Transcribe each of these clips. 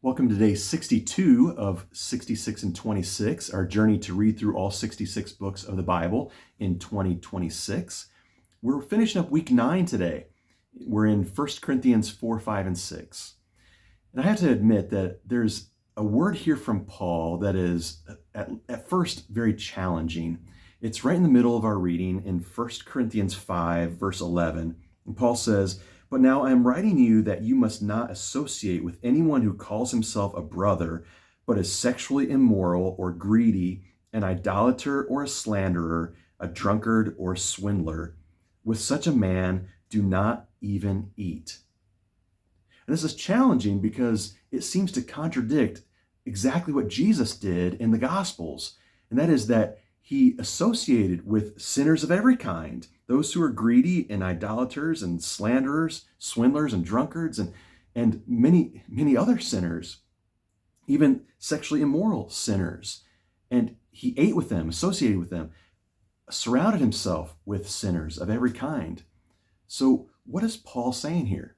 Welcome to day 62 of 66 and 26, our journey to read through all 66 books of the Bible in 2026. We're finishing up week 9 today. We're in 1 Corinthians 4, 5, and 6. And I have to admit that there's a word here from Paul that is at first very challenging. It's right in the middle of our reading in 1 Corinthians 5, verse 11. And Paul says, "But now I am writing to you that you must not associate with anyone who calls himself a brother, but is sexually immoral or greedy, an idolater or a slanderer, a drunkard or a swindler. With such a man, do not even eat." And this is challenging because it seems to contradict exactly what Jesus did in the Gospels. And that is that he associated with sinners of every kind, those who are greedy and idolaters and slanderers, swindlers and drunkards, and many other sinners, even sexually immoral sinners. And he ate with them, associated with them, surrounded himself with sinners of every kind. So what is Paul saying here?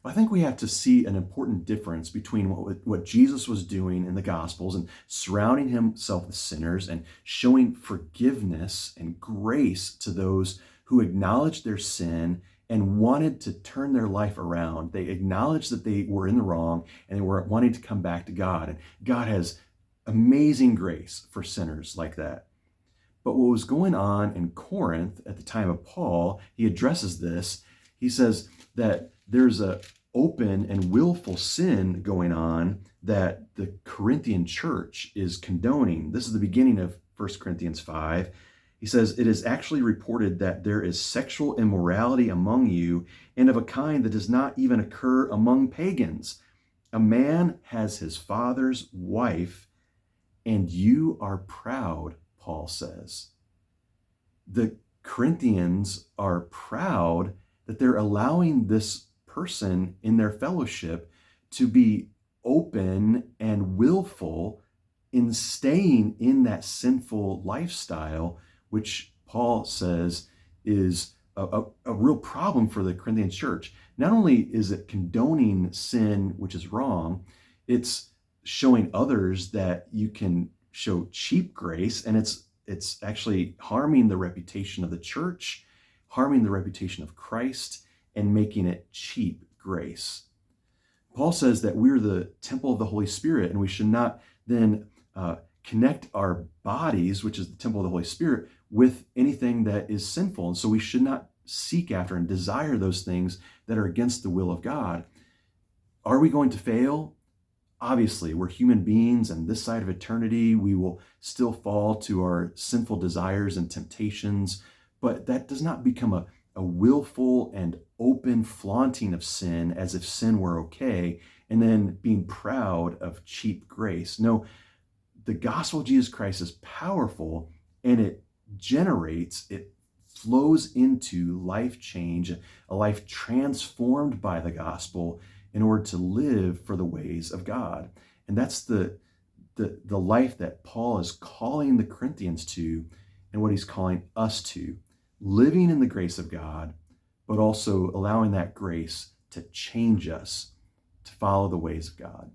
I think we have to see an important difference between what Jesus was doing in the Gospels and surrounding himself with sinners and showing forgiveness and grace to those who acknowledged their sin and wanted to turn their life around. They acknowledged that they were in the wrong and they were wanting to come back to God. And God has amazing grace for sinners like that. But what was going on in Corinth at the time of Paul, he addresses this. He says that there's a open and willful sin going on that the Corinthian church is condoning. This is the beginning of 1 Corinthians 5. He says, "It is actually reported that there is sexual immorality among you, and of a kind that does not even occur among pagans. A man has his father's wife, and you are proud," Paul says. The Corinthians are proud that they're allowing this person in their fellowship to be open and willful in staying in that sinful lifestyle, which Paul says is a real problem for the Corinthian church. Not only is it condoning sin, which is wrong, it's showing others that you can show cheap grace, and it's actually harming the reputation of the church, harming the reputation of Christ, and making it cheap grace. Paul says that we're the temple of the Holy Spirit, and we should not then connect our bodies, which is the temple of the Holy Spirit, with anything that is sinful. And so we should not seek after and desire those things that are against the will of God. Are we going to fail? Obviously, we're human beings, and this side of eternity, we will still fall to our sinful desires and temptations, but that does not become a willful and open flaunting of sin as if sin were okay, and then being proud of cheap grace. No, the gospel of Jesus Christ is powerful, and it flows into life change, a life transformed by the gospel in order to live for the ways of God. And that's the life that Paul is calling the Corinthians to, and what he's calling us to. Living in the grace of God, but also allowing that grace to change us to follow the ways of God.